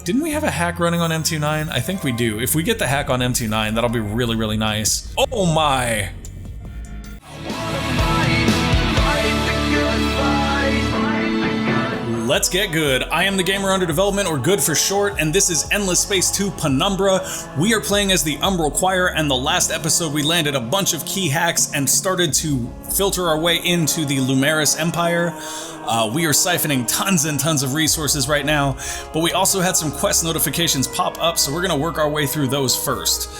Didn't we have a hack running on M29? I think we do. If we get the hack on M29, that'll be really, really nice. Oh my! Let's get good. I am the gamer under development, or good for short, and this is Endless Space 2 Penumbra. We are playing as the Umbral Choir, and the last episode we landed a bunch of key hacks and started to filter our way into the Lumeris Empire. We are siphoning tons and tons of resources right now, but we also had some quest notifications pop up, so we're gonna work our way through those first.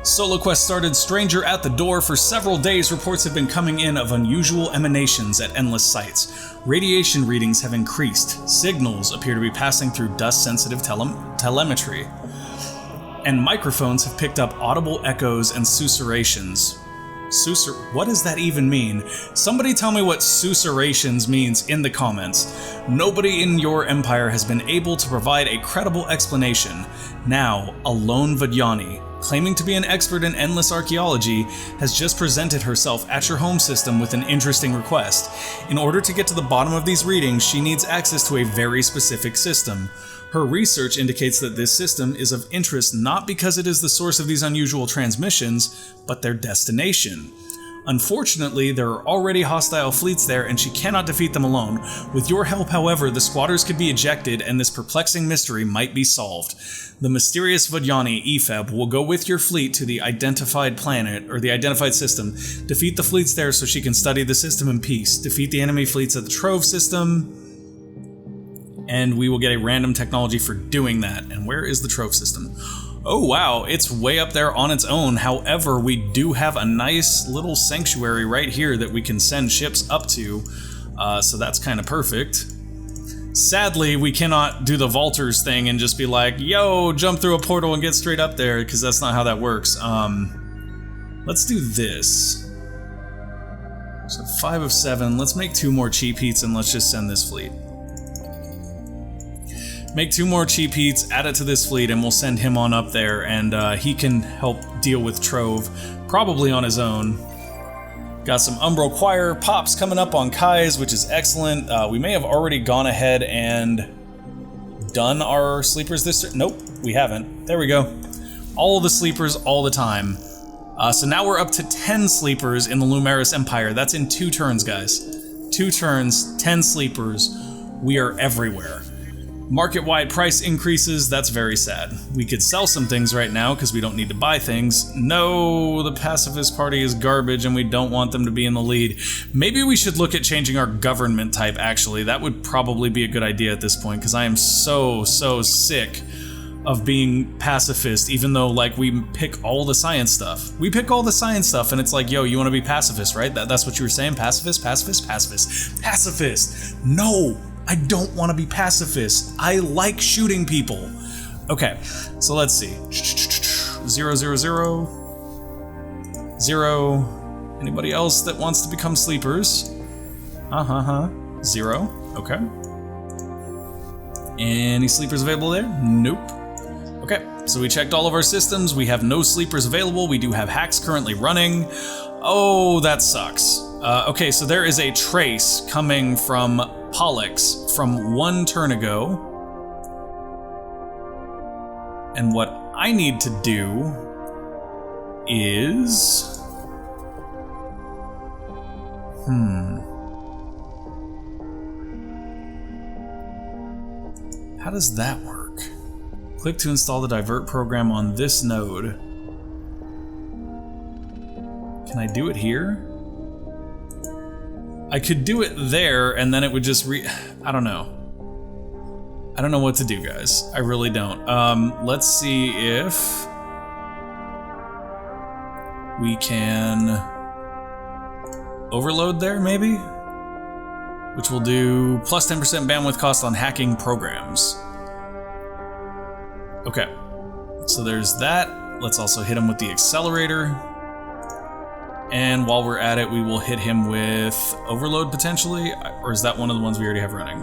Solo quest started Stranger at the Door. For several days, reports have been coming in of unusual emanations at endless sites. Radiation readings have increased. Signals appear to be passing through dust-sensitive telemetry. And microphones have picked up audible echoes and susurrations. What does that even mean? Somebody tell me what susurrations means in the comments. Nobody in your empire has been able to provide a credible explanation. Now, a lone Vidyani, claiming to be an expert in endless archaeology, has just presented herself at your home system with an interesting request. In order to get to the bottom of these readings, she needs access to a very specific system. Her research indicates that this system is of interest not because it is the source of these unusual transmissions, but their destination. Unfortunately, there are already hostile fleets there and she cannot defeat them alone. With your help, however, the squatters could be ejected and this perplexing mystery might be solved. The mysterious Vidyani, Epheb, will go with your fleet to the identified planet, or the identified system. Defeat the fleets there so she can study the system in peace. Defeat the enemy fleets at the Trove system, and we will get a random technology for doing that. And where is the Trove system? Oh wow, it's way up there on its own. However, we do have a nice little sanctuary right here that we can send ships up to, so that's kind of perfect. Sadly, we cannot do the Vaulters thing and just be like, yo, jump through a portal and get straight up there, because that's not how that works. Let's do this. So 5 of 7, let's make 2 more cheap heats and let's just send this fleet. Make 2 more cheap heats, add it to this fleet, and we'll send him on up there, and he can help deal with Trove, probably on his own. Got some Umbral Choir pops coming up on Kai's, which is excellent. We may have already gone ahead and done our sleepers this turn. Nope, we haven't. There we go. All of the sleepers all the time. So now we're up to 10 sleepers in the Lumeris Empire. That's in 2 turns, guys. 2 turns, 10 sleepers. We are everywhere. Market-wide price increases, that's very sad. We could sell some things right now because we don't need to buy things. No, the pacifist party is garbage and we don't want them to be in the lead. Maybe we should look at changing our government type, actually. That would probably be a good idea at this point because I am so sick of being pacifist, even though, like, we pick all the science stuff. We pick all the science stuff and it's like, yo, you want to be pacifist, right? That's what you were saying? Pacifist, pacifist, pacifist. Pacifist! No! I don't want to be pacifist. I like shooting people. Okay, so let's see. 0, 0, 0. 0. Anybody else that wants to become sleepers? 0. Okay. Any sleepers available there? Nope. Okay, so we checked all of our systems. We have no sleepers available. We do have hacks currently running. Oh, that sucks. Okay, so there is a trace coming from Pollux from 1 turn ago. And what I need to do is... How does that work? Click to install the divert program on this node. Can I do it here? I could do it there, and then it would just I don't know. I don't know what to do, guys. I really don't. Let's see if we can overload there, maybe? Which will do plus 10% bandwidth cost on hacking programs. Okay, so there's that. Let's also hit him with the accelerator. And while we're at it, we will hit him with Overload, potentially? Or is that one of the ones we already have running?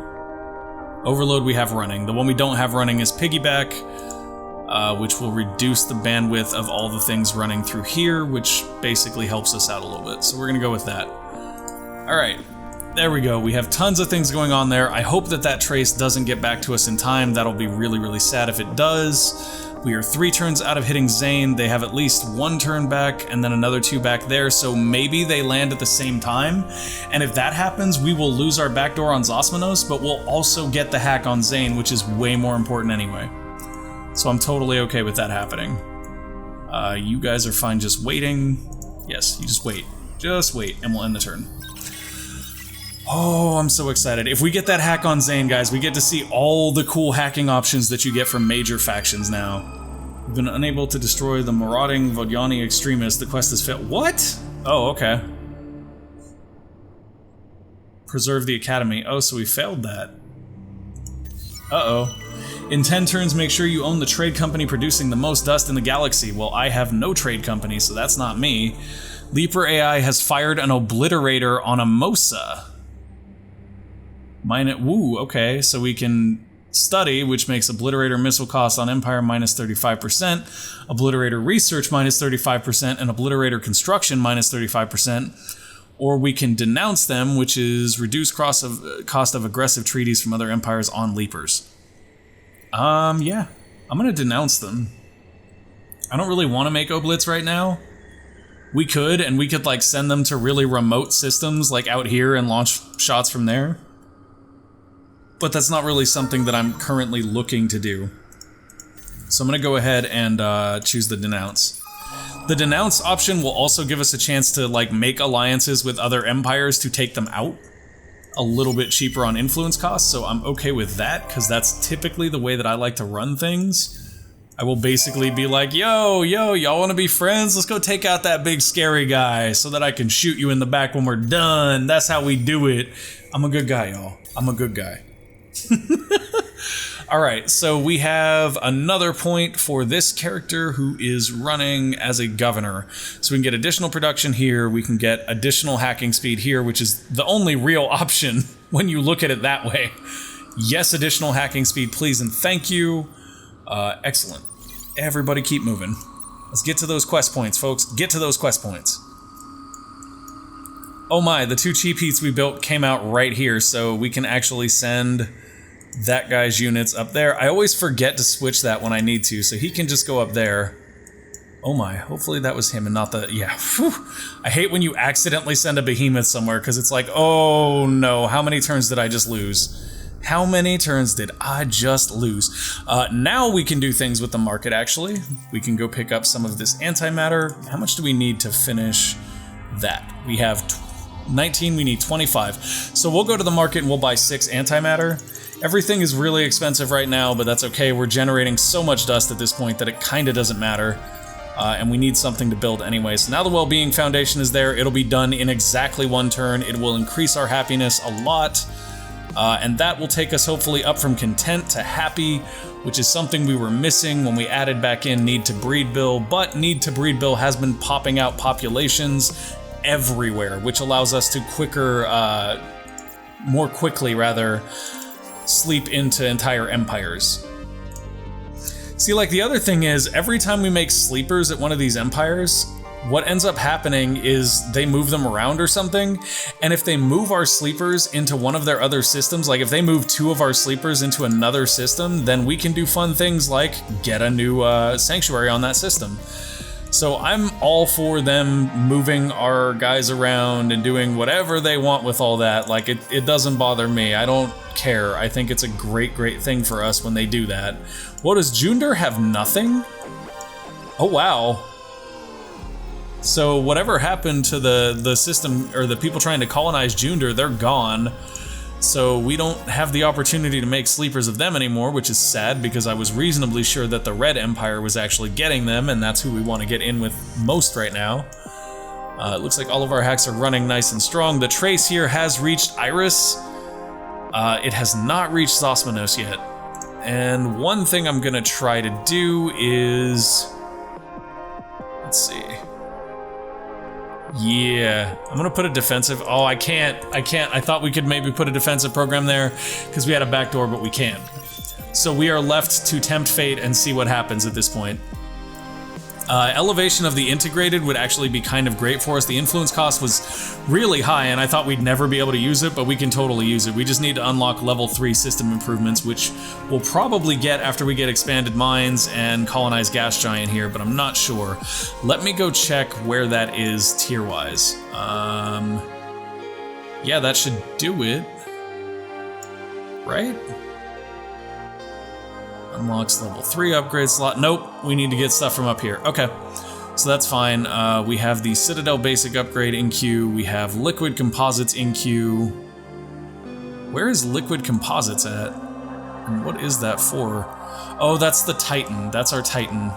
Overload we have running. The one we don't have running is Piggyback, which will reduce the bandwidth of all the things running through here, which basically helps us out a little bit. So we're gonna go with that. Alright, There we go. We have tons of things going on there. I hope that that trace doesn't get back to us in time. That'll be really, really sad if it does. We are 3 turns out of hitting Zane. They have at least 1 turn back and then another 2 back there, so maybe they land at the same time. And if that happens, we will lose our backdoor on Zosmanos, but we'll also get the hack on Zane, which is way more important anyway. So I'm totally okay with that happening. You guys are fine just waiting. Yes, you just wait. Just wait, and we'll end the turn. Oh, I'm so excited. If we get that hack on Zane, guys, we get to see all the cool hacking options that you get from major factions now. We've been unable to destroy the marauding Vodyani extremists. The quest has failed. What? Oh, okay. Preserve the academy. Oh, so we failed that. Uh-oh. In 10 turns, make sure you own the trade company producing the most dust in the galaxy. Well, I have no trade company, so that's not me. Leaper AI has fired an obliterator on a Mosa. Woo, okay, so we can study, which makes obliterator missile cost on Empire minus 35%, obliterator research minus 35%, and obliterator construction minus 35%, or we can denounce them, which is reduce cost of aggressive treaties from other empires on Leapers. Yeah, I'm gonna denounce them. I don't really want to make oblits right now. We could, and we could like send them to really remote systems like out here and launch shots from there. But that's not really something that I'm currently looking to do. So I'm gonna go ahead and choose the denounce. The denounce option will also give us a chance to like make alliances with other empires to take them out. A little bit cheaper on influence costs, so I'm okay with that, because that's typically the way that I like to run things. I will basically be like, yo, y'all wanna be friends? Let's go take out that big scary guy so that I can shoot you in the back when we're done. That's how we do it. I'm a good guy, y'all. I'm a good guy. Alright, so we have another point for this character who is running as a governor. So we can get additional production here, we can get additional hacking speed here, which is the only real option when you look at it that way. Yes, additional hacking speed, please and thank you. Excellent. Everybody keep moving. Let's get to those quest points, folks. Get to those quest points. Oh my, the 2 cheap heats we built came out right here, so we can actually send that guy's units up there. I always forget to switch that when I need to, so he can just go up there. Oh my, hopefully that was him and not the... Yeah, whew. I hate when you accidentally send a behemoth somewhere, because it's like, oh no, how many turns did I just lose? How many turns did I just lose? Now we can do things with the market, actually. We can go pick up some of this antimatter. How much do we need to finish that? We have 19, we need 25. So we'll go to the market and we'll buy 6 antimatter. Everything is really expensive right now, but that's okay. We're generating so much dust at this point that it kinda doesn't matter. And we need something to build anyway. So now the Wellbeing Foundation is there. It'll be done in exactly 1 turn. It will increase our happiness a lot. And that will take us hopefully up from content to happy, which is something we were missing when we added back in Need to Breed Bill. But Need to Breed Bill has been popping out populations everywhere, which allows us to more quickly rather, sleep into entire empires. See, like, the other thing is, every time we make sleepers at one of these empires, what ends up happening is they move them around or something, and if they move our sleepers into one of their other systems, like if they move 2 of our sleepers into another system, then we can do fun things like get a new sanctuary on that system. So I'm all for them moving our guys around and doing whatever they want with all that. Like, it doesn't bother me. I don't care. I think it's a great, great thing for us when they do that. What, does Junder have nothing? Oh, wow. So whatever happened to the system, or the people trying to colonize Junder, they're gone. So we don't have the opportunity to make sleepers of them anymore, which is sad because I was reasonably sure that the Red Empire was actually getting them, and that's who we want to get in with most right now. It looks like all of our hacks are running nice and strong. The trace here has reached Iris. It has not reached Zosmanos yet. And one thing I'm gonna try to do is... Let's see. Yeah, I'm gonna put a defensive... Oh, I can't. I thought we could maybe put a defensive program there because we had a backdoor, but we can't. So we are left to tempt fate and see what happens at this point. Elevation of the integrated would actually be kind of great for us. The influence cost was really high, and I thought we'd never be able to use it, but we can totally use it. We just need to unlock level 3 system improvements, which we'll probably get after we get expanded mines and colonized gas giant here, but I'm not sure. Let me go check where that is tier-wise. Yeah, that should do it. Right? Unlocks level 3 upgrade slot. Nope, we need to get stuff from up here. Okay, so that's fine. We have the Citadel basic upgrade in queue. We have liquid composites in queue. Where is liquid composites at? And what is that for? Oh, that's the Titan. That's our Titan.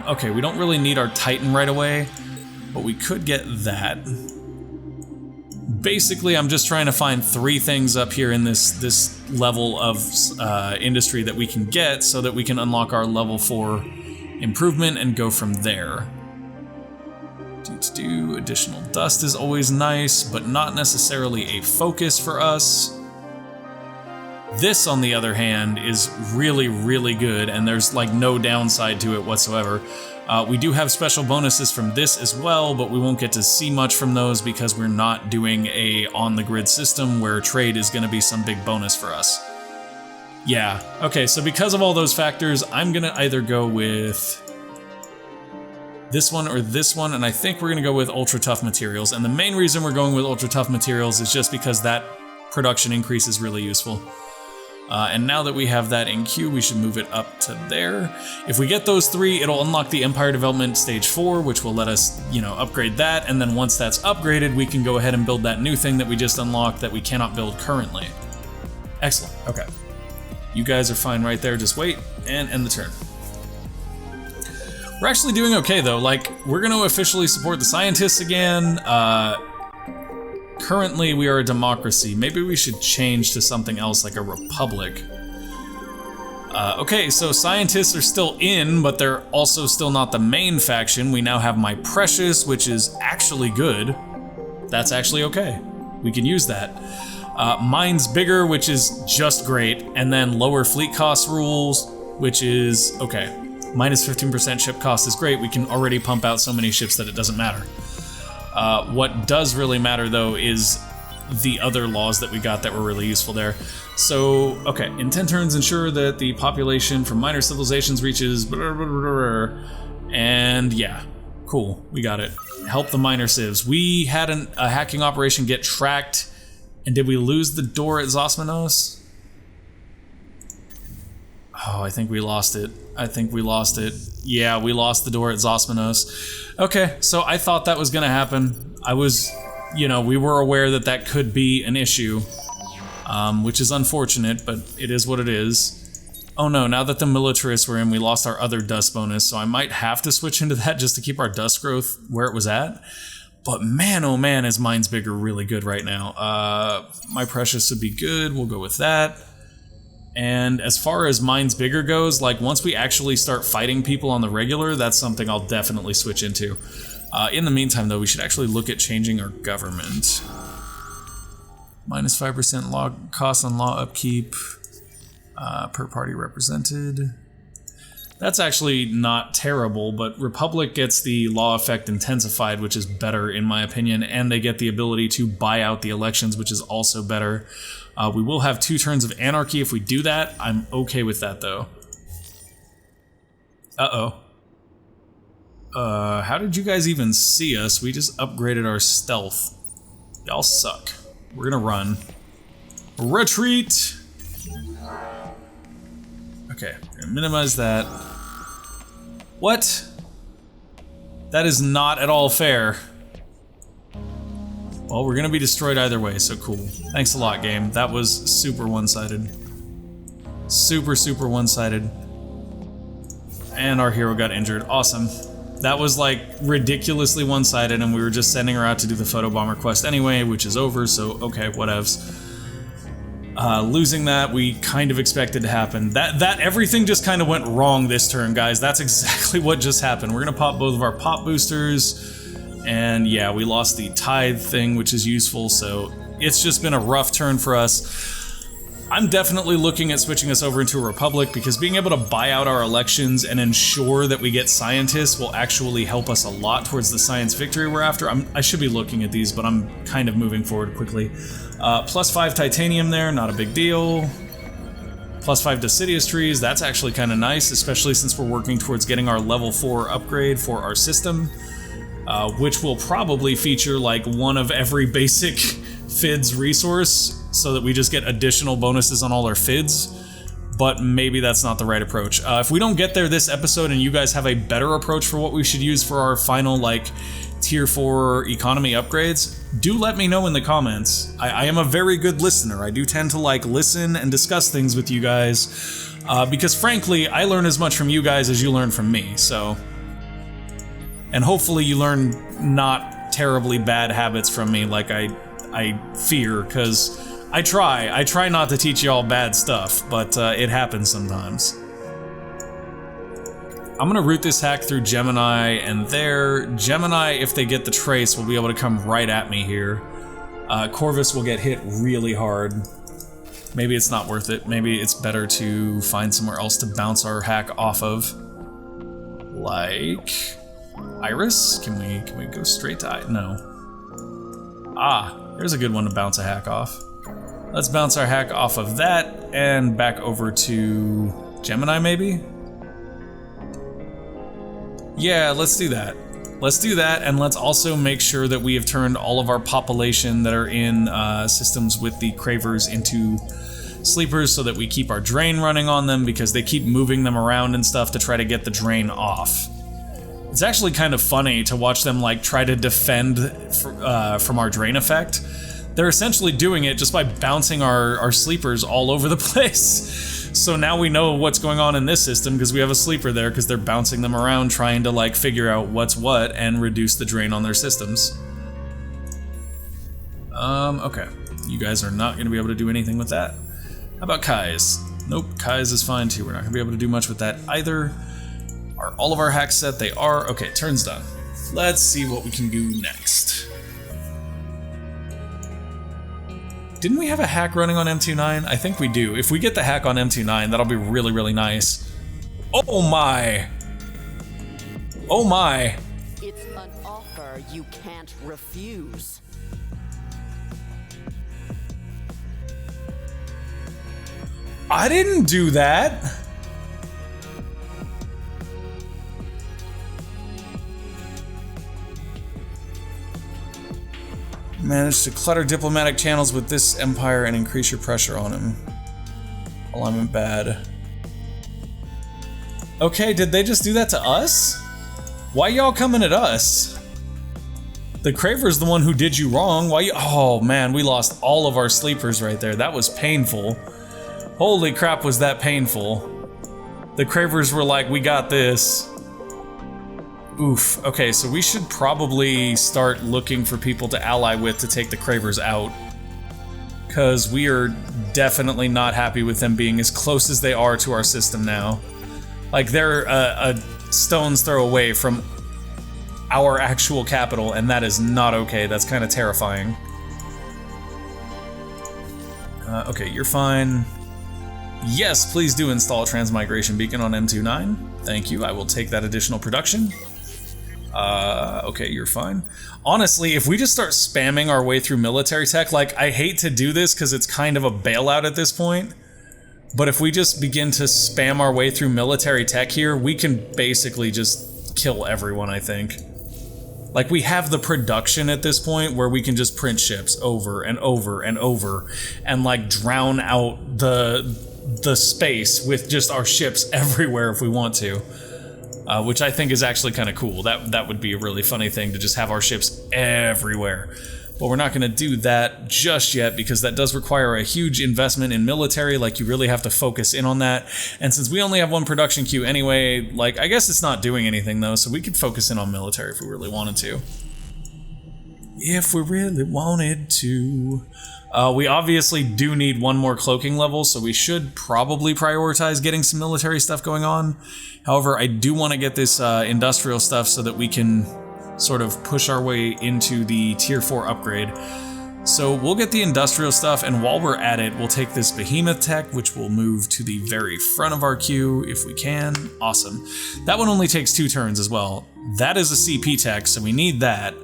Okay, we don't really need our Titan right away, but we could get that. Basically, I'm just trying to find 3 things up here in this level of industry that we can get so that we can unlock our level 4 improvement and go from there. Additional dust is always nice, but not necessarily a focus for us. This, on the other hand, is really, really good, and there's like no downside to it whatsoever. We do have special bonuses from this as well, but we won't get to see much from those because we're not doing a on-the-grid system where trade is going to be some big bonus for us. Yeah, okay, so because of all those factors, I'm going to either go with this one or this one, and I think we're going to go with ultra-tough materials. And the main reason we're going with ultra-tough materials is just because that production increase is really useful. And now that we have that in queue, we should move it up to there. If we get those 3, it'll unlock the Empire Development Stage 4, which will let us, upgrade that. And then once that's upgraded, we can go ahead and build that new thing that we just unlocked that we cannot build currently. Excellent. Okay. You guys are fine right there. Just wait and end the turn. We're actually doing okay, though. Like, we're going to officially support the scientists again. Currently, we are a democracy. Maybe we should change to something else like a republic. Okay, so scientists are still in, but they're also still not the main faction. We now have My Precious, which is actually good. That's actually okay. We can use that. Mine's Bigger, which is just great. And then lower fleet cost rules, which is okay. Minus 15% ship cost is great. We can already pump out so many ships that it doesn't matter. What does really matter, though, is the other laws that we got that were really useful there. So, okay, in 10 turns, ensure that the population from minor civilizations reaches... And yeah, cool, we got it. Help the minor civs. We had a hacking operation get tracked, and did we lose the door at Zosmanos? Oh, I think we lost it. Yeah, we lost the door at Zosmanos. Okay, so I thought that was gonna happen. I was, we were aware that that could be an issue, which is unfortunate, but it is what it is. Oh no, now that the militarists were in, we lost our other dust bonus, so I might have to switch into that just to keep our dust growth where it was at. But man, oh man, is Mine's Bigger really good right now. My Precious would be good, we'll go with that. And as far as Mine's Bigger goes, like once we actually start fighting people on the regular, that's something I'll definitely switch into. In the meantime, though, we should actually look at changing our government. Minus 5% law cost on law upkeep per party represented. That's actually not terrible, but Republic gets the law effect intensified, which is better in my opinion, and they get the ability to buy out the elections, which is also better. We will have 2 turns of anarchy if we do that. I'm okay with that, though. Uh-oh. How did you guys even see us? We just upgraded our stealth. Y'all suck. We're gonna run. Retreat! Okay, we're gonna minimize that. What? That is not at all fair. Well, we're gonna be destroyed either way, so cool. Thanks a lot, game. That was super one-sided. Super, super one-sided. And our hero got injured. Awesome. That was like ridiculously one-sided, and we were just sending her out to do the photo bomber quest anyway, which is over, so okay, whatevs. Losing that, we kind of expected to happen. That everything just kind of went wrong this turn, guys. That's exactly what just happened. We're gonna pop both of our pop boosters. And yeah, we lost the tithe thing, which is useful, so it's just been a rough turn for us. I'm definitely looking at switching us over into a republic because being able to buy out our elections and ensure that we get scientists will actually help us a lot towards the science victory we're after. I should be looking at these, but I'm kind of moving forward quickly. +5 titanium there, not a big deal. +5 deciduous trees, that's actually kind of nice, especially since we're working towards getting our level 4 upgrade for our system, which will probably feature like one of every basic FIDS resource, so that we just get additional bonuses on all our FIDS, but maybe that's not the right approach. If we don't get there this episode and you guys have a better approach for what we should use for our final, like, tier 4 economy upgrades, do let me know in the comments. I am a very good listener. I do tend to, like, listen and discuss things with you guys, because frankly, I learn as much from you guys as you learn from me, so... And hopefully you learn not terribly bad habits from me like I fear, because I try not to teach y'all bad stuff, but it happens sometimes. I'm gonna route this hack through Gemini and there. Gemini, if they get the trace, will be able to come right at me here. Corvus will get hit really hard. Maybe it's not worth it. Maybe it's better to find somewhere else to bounce our hack off of. Like... Iris? Can we go straight to Iris? No. Ah, there's a good one to bounce a hack off. Let's bounce our hack off of that and back over to Gemini, maybe? Yeah, let's do that. Let's do that, and let's also make sure that we have turned all of our population that are in systems with the Cravers into sleepers so that we keep our drain running on them, because they keep moving them around and stuff to try to get the drain off. It's actually kind of funny to watch them like try to defend from our drain effect. They're essentially doing it just by bouncing our sleepers all over the place. So now we know what's going on in this system because we have a sleeper there, because they're bouncing them around trying to like figure out what's what and reduce the drain on their systems. Okay. You guys are not going to be able to do anything with that. How about Kai's? Nope, Kai's is fine too. We're not going to be able to do much with that either. Are all of our hacks set? They are. Okay, turn's done. Let's see what we can do next. Didn't we have a hack running on M29? I think we do. If we get the hack on M29, that'll be really, really nice. Oh my! Oh my! It's an offer you can't refuse. I didn't do that! Manage to clutter diplomatic channels with this empire and increase your pressure on him. While I'm in bad. Okay, did they just do that to us? Why y'all coming at us? The Craver's the one who did you wrong. Why you— oh man, we lost all of our sleepers right there. That was painful. Holy crap, was that painful. The Cravers were like, we got this. Oof. Okay, so we should probably start looking for people to ally with to take the Cravers out. Because we are definitely not happy with them being as close as they are to our system now. Like, they're a stone's throw away from our actual capital, and that is not okay. That's kind of terrifying. Okay, you're fine. Yes, please do install a transmigration beacon on M29. Thank you, I will take that additional production. Okay, you're fine. Honestly, if we just start spamming our way through military tech, like, I hate to do this because it's kind of a bailout at this point, but if we just begin to spam our way through military tech here, we can basically just kill everyone, I think. Like, we have the production at this point where we can just print ships over and over and over and, like, drown out the space with just our ships everywhere if we want to. Which I think is actually kind of cool. That would be a really funny thing to just have our ships everywhere. But we're not going to do that just yet because that does require a huge investment in military. Like, you really have to focus in on that. And since we only have one production queue anyway, like, I guess it's not doing anything though, so we could focus in on military if we really wanted to. If we really wanted to. We obviously do need one more cloaking level, so we should probably prioritize getting some military stuff going on. However, I do want to get this industrial stuff so that we can sort of push our way into the tier 4 upgrade. So we'll get the industrial stuff, and while we're at it, we'll take this behemoth tech, which will move to the very front of our queue if we can. Awesome. That one only takes 2 turns as well. That is a CP tech, so we need that.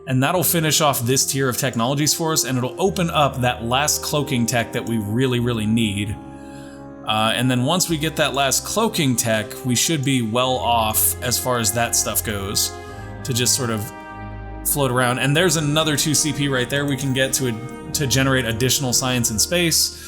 And that'll finish off this tier of technologies for us, and it'll open up that last cloaking tech that we really, really need. And then once we get that last cloaking tech, we should be well off as far as that stuff goes to just sort of float around. And there's another 2 CP right there we can get to generate additional science in space.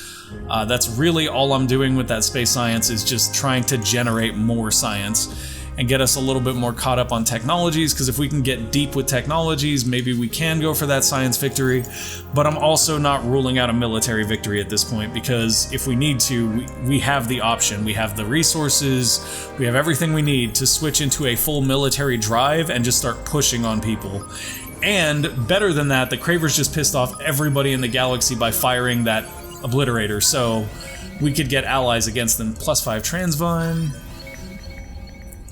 That's really all I'm doing with that space science, is just trying to generate more science and get us a little bit more caught up on technologies, because if we can get deep with technologies, maybe we can go for that science victory. But I'm also not ruling out a military victory at this point, because if we need to, we have the option. We have the resources, we have everything we need to switch into a full military drive and just start pushing on people. And better than that, the Cravers just pissed off everybody in the galaxy by firing that Obliterator, so we could get allies against them. +5 Transvine,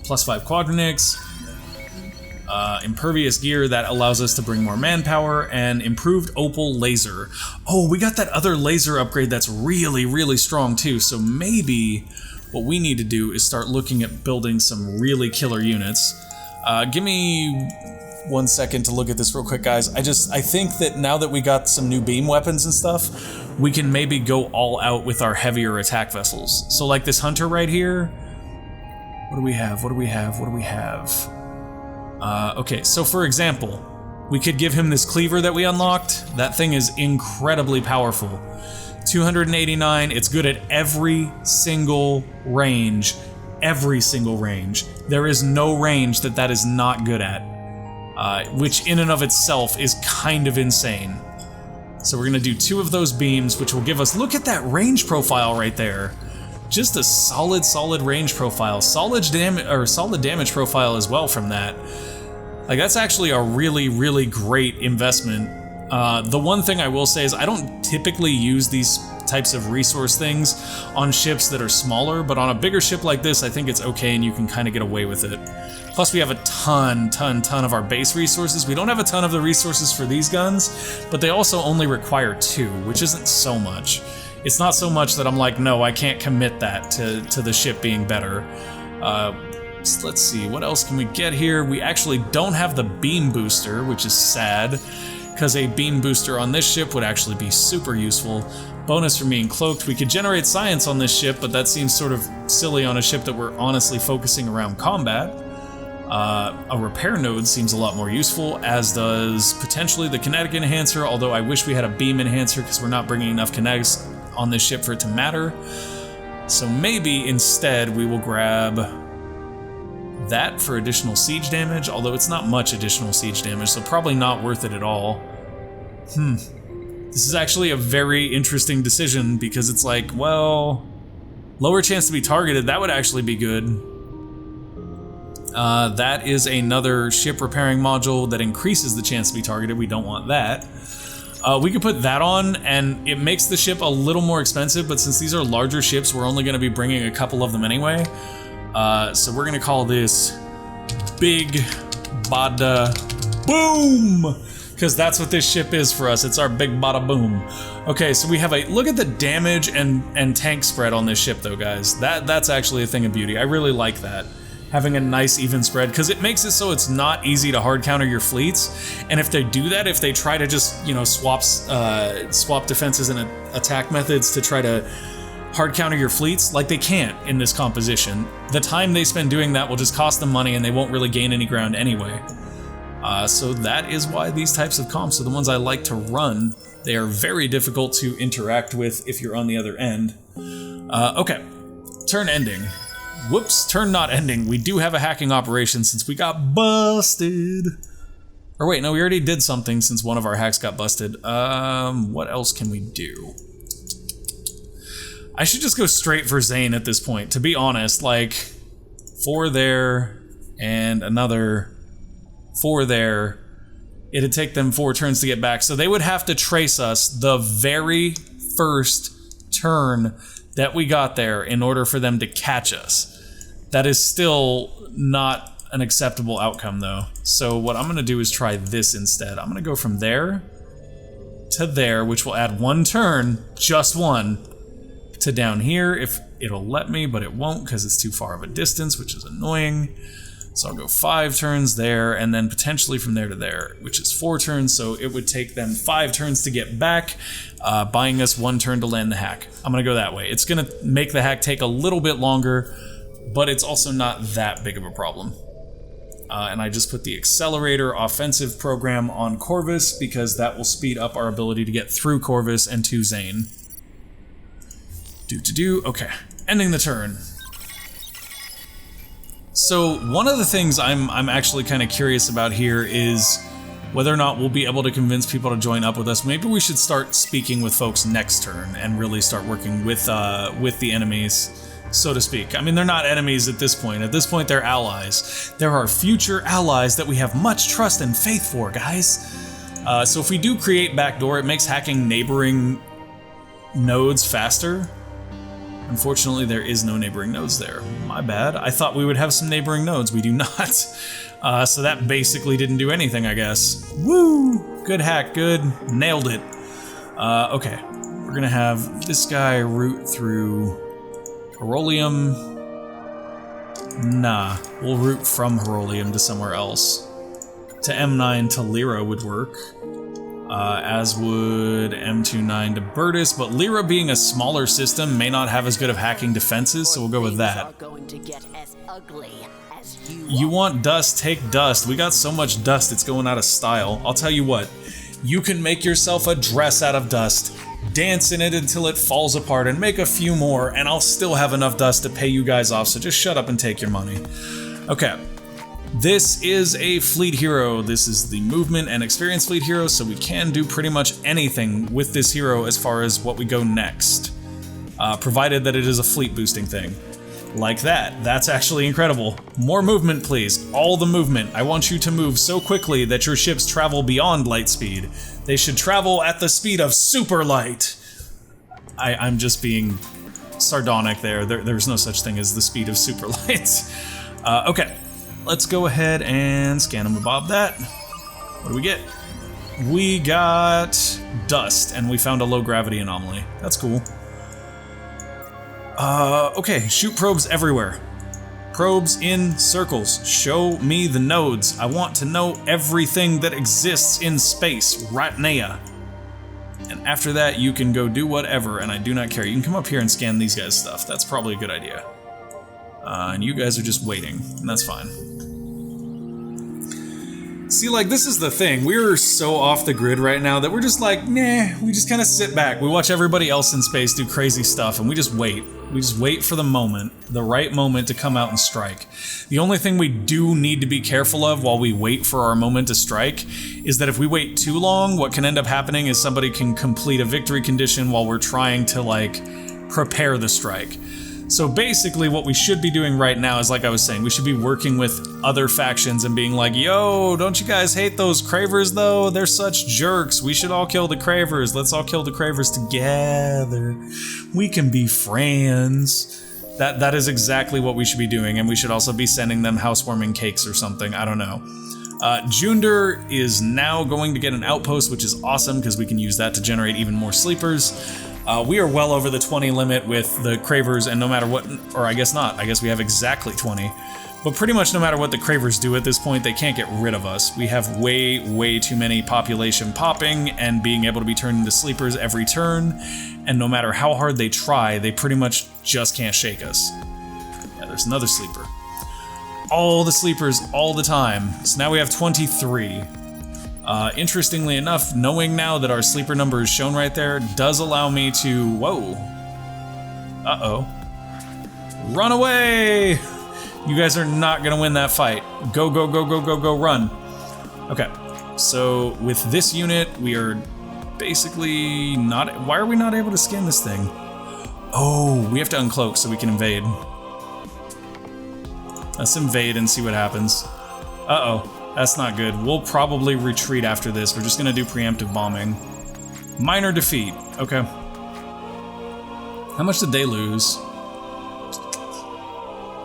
+5 Quadronix, impervious gear that allows us to bring more manpower, and improved opal laser. Oh, we got that other laser upgrade that's really, really strong too, so maybe what we need to do is start looking at building some really killer units. Give me 1 second to look at this real quick, guys. I think that now that we got some new beam weapons and stuff, we can maybe go all out with our heavier attack vessels. So like this Hunter right here. What do we have? What do we have? What do we have? Okay, so for example, we could give him this cleaver that we unlocked. That thing is incredibly powerful. 289, it's good at every single range. Every single range. There is no range that is not good at. Which in and of itself is kind of insane. So we're gonna do 2 of those beams, which will give us, look at that range profile right there. Just a solid range profile. Solid damage profile as well from that. Like, that's actually a really, really great investment. The one thing I will say is I don't typically use these types of resource things on ships that are smaller, but on a bigger ship like this, I think it's okay and you can kind of get away with it. Plus we have a ton of our base resources. We don't have a ton of the resources for these guns, but they also only require 2, which isn't so much. It's not so much that I'm like, no, I can't commit that to the ship being better. So let's see, what else can we get here? We actually don't have the beam booster, which is sad, because a beam booster on this ship would actually be super useful. Bonus from being cloaked. We could generate science on this ship, but that seems sort of silly on a ship that we're honestly focusing around combat. A repair node seems a lot more useful, as does potentially the kinetic enhancer, although I wish we had a beam enhancer because we're not bringing enough kinetics on this ship for it to matter. So maybe instead we will grab that for additional siege damage, although it's not much additional siege damage, so probably not worth it at all. This is actually a very interesting decision, because it's like, well, lower chance to be targeted, that would actually be good. That is another ship repairing module that increases the chance to be targeted. We don't want that. We could put that on, and it makes the ship a little more expensive, but since these are larger ships, we're only going to be bringing a couple of them anyway. So we're going to call this Big Bada Boom, because that's what this ship is for us. It's our Big Bada Boom. Okay, so we have a look at the damage and tank spread on this ship, though, guys. That's actually a thing of beauty. I really like that. Having a nice even spread, because it makes it so it's not easy to hard counter your fleets. And if they do that, if they try to just, you know, swap defenses and attack methods to try to hard counter your fleets, like, they can't in this composition. The time they spend doing that will just cost them money, and they won't really gain any ground anyway. So that is why these types of comps are the ones I like to run. They are very difficult to interact with if you're on the other end. Okay, turn ending. Whoops, turn not ending. We do have a hacking operation since we got busted. Or wait, no, we already did something since one of our hacks got busted. What else can we do? I should just go straight for Zane at this point, to be honest. Like, 4 there, and another 4 there. It'd take them 4 turns to get back, so they would have to trace us the very first turn that we got there in order for them to catch us. That is still not an acceptable outcome, though. So what I'm gonna do is try this instead. I'm gonna go from there to there, which will add 1 turn, just 1, to down here if it'll let me, but it won't because it's too far of a distance, which is annoying. So I'll go 5 turns there, and then potentially from there to there, which is 4 turns, so it would take them 5 turns to get back, buying us 1 turn to land the hack. I'm gonna go that way. It's gonna make the hack take a little bit longer, but it's also not that big of a problem. And I just put the accelerator offensive program on Corvus because that will speed up our ability to get through Corvus and to Zane. Okay, ending the turn. So one of the things I'm actually kind of curious about here is whether or not we'll be able to convince people to join up with us. Maybe we should start speaking with folks next turn and really start working with the enemies, so to speak. I mean, they're not enemies at this point. At this point, they're allies. There are future allies that we have much trust and faith for, guys. So if we do create backdoor, it makes hacking neighboring nodes faster. Unfortunately, there is no neighboring nodes there. My bad. I thought we would have some neighboring nodes. We do not. So that basically didn't do anything, I guess. Woo! Good hack, good. Nailed it. Okay. We're gonna have this guy route through Herolium. Nah, we'll route from Herolium to somewhere else. To M9 to Lyra would work. As would M29 to Burtis, but Lyra being a smaller system may not have as good of hacking defenses, so we'll go with that. You want dust, take dust. We got so much dust, it's going out of style. I'll tell you what, you can make yourself a dress out of dust, dance in it until it falls apart, and make a few more, and I'll still have enough dust to pay you guys off, so just shut up and take your money. Okay. This is a fleet hero. This is the movement and experience fleet hero, so we can do pretty much anything with this hero as far as what we go next. Provided that it is a fleet boosting thing. Like that. That's actually incredible. More movement, please. All the movement. I want you to move so quickly that your ships travel beyond light speed. They should travel at the speed of super light. I'm just being sardonic there. There's no such thing as the speed of super light. Okay. Let's go ahead and scan them above that. What do we get? We got dust, and we found a low gravity anomaly. That's cool. Okay, shoot probes everywhere. Probes in circles. Show me the nodes. I want to know everything that exists in space right now. And after that, you can go do whatever, and I do not care. You can come up here and scan these guys' stuff. That's probably a good idea. And you guys are just waiting, and that's fine. See, like, this is the thing. We're so off the grid right now that we're just like, nah, we just kind of sit back. We watch everybody else in space do crazy stuff, and we just wait. We just wait for the moment, the right moment to come out and strike. The only thing we do need to be careful of while we wait for our moment to strike is that if we wait too long, what can end up happening is somebody can complete a victory condition while we're trying to, like, prepare the strike. So basically what we should be doing right now is, like I was saying, we should be working with other factions and being like, yo, don't you guys hate those Cravers though? They're such jerks. We should all kill the Cravers. Let's all kill the Cravers together. We can be friends. That is exactly what we should be doing, and we should also be sending them housewarming cakes or something. I don't know. Junder is now going to get an outpost, which is awesome because we can use that to generate even more sleepers. We are well over the 20 limit with the Cravers, and no matter what, or I guess not, I guess we have exactly 20. But pretty much no matter what the Cravers do at this point, they can't get rid of us. We have way, way too many population popping and being able to be turned into sleepers every turn, and no matter how hard they try, they pretty much just can't shake us. Yeah, there's another sleeper. All the sleepers, all the time. So now we have 23. Interestingly enough, knowing now that our sleeper number is shown right there does allow me to, whoa, uh-oh, run away! You guys are not gonna win that fight. Go, go, go, go, go, go, run. Okay, so with this unit, we are basically not, why are we not able to scan this thing? Oh, we have to uncloak so we can invade. Let's invade and see what happens. Uh-oh. That's not good. We'll probably retreat after this. We're just gonna do preemptive bombing. Minor defeat. Okay. How much did they lose?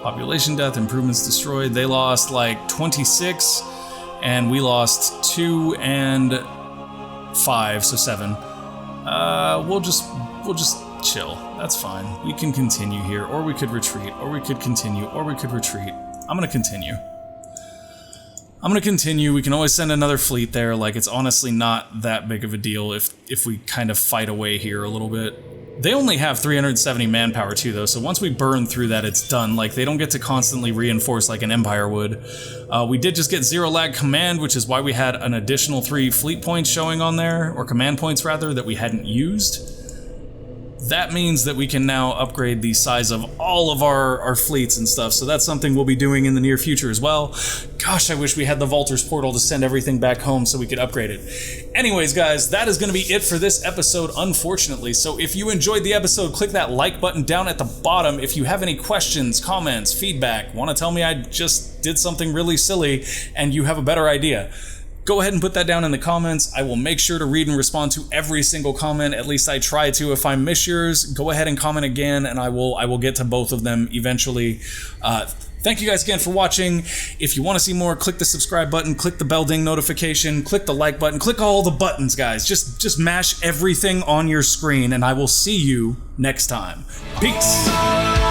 Population death, improvements destroyed. They lost like 26, and we lost 2 and 5, so 7. We'll just chill. That's fine. We can continue here, or we could retreat, or we could continue, or we could retreat. I'm gonna continue. We can always send another fleet there. Like, it's honestly not that big of a deal if we kind of fight away here a little bit. They only have 370 manpower too, though, so once we burn through that, it's done. Like, they don't get to constantly reinforce like an Empire would. We did just get 0 lag command, which is why we had an additional 3 fleet points showing on there, or command points rather, that we hadn't used. That means that we can now upgrade the size of all of our fleets and stuff, so that's something we'll be doing in the near future as well. Gosh, I wish we had the Vulture's portal to send everything back home so we could upgrade it. Anyways, guys, that is going to be it for this episode, unfortunately. So if you enjoyed the episode, click that like button down at the bottom. If you have any questions, comments, feedback, want to tell me I just did something really silly and you have a better idea, go ahead and put that down in the comments. I will make sure to read and respond to every single comment. At least I try to. If I miss yours, go ahead and comment again, and I will get to both of them eventually. Thank you guys again for watching. If you want to see more, click the subscribe button, click the bell ding notification, click the like button, click all the buttons, guys. Just mash everything on your screen, and I will see you next time. Peace.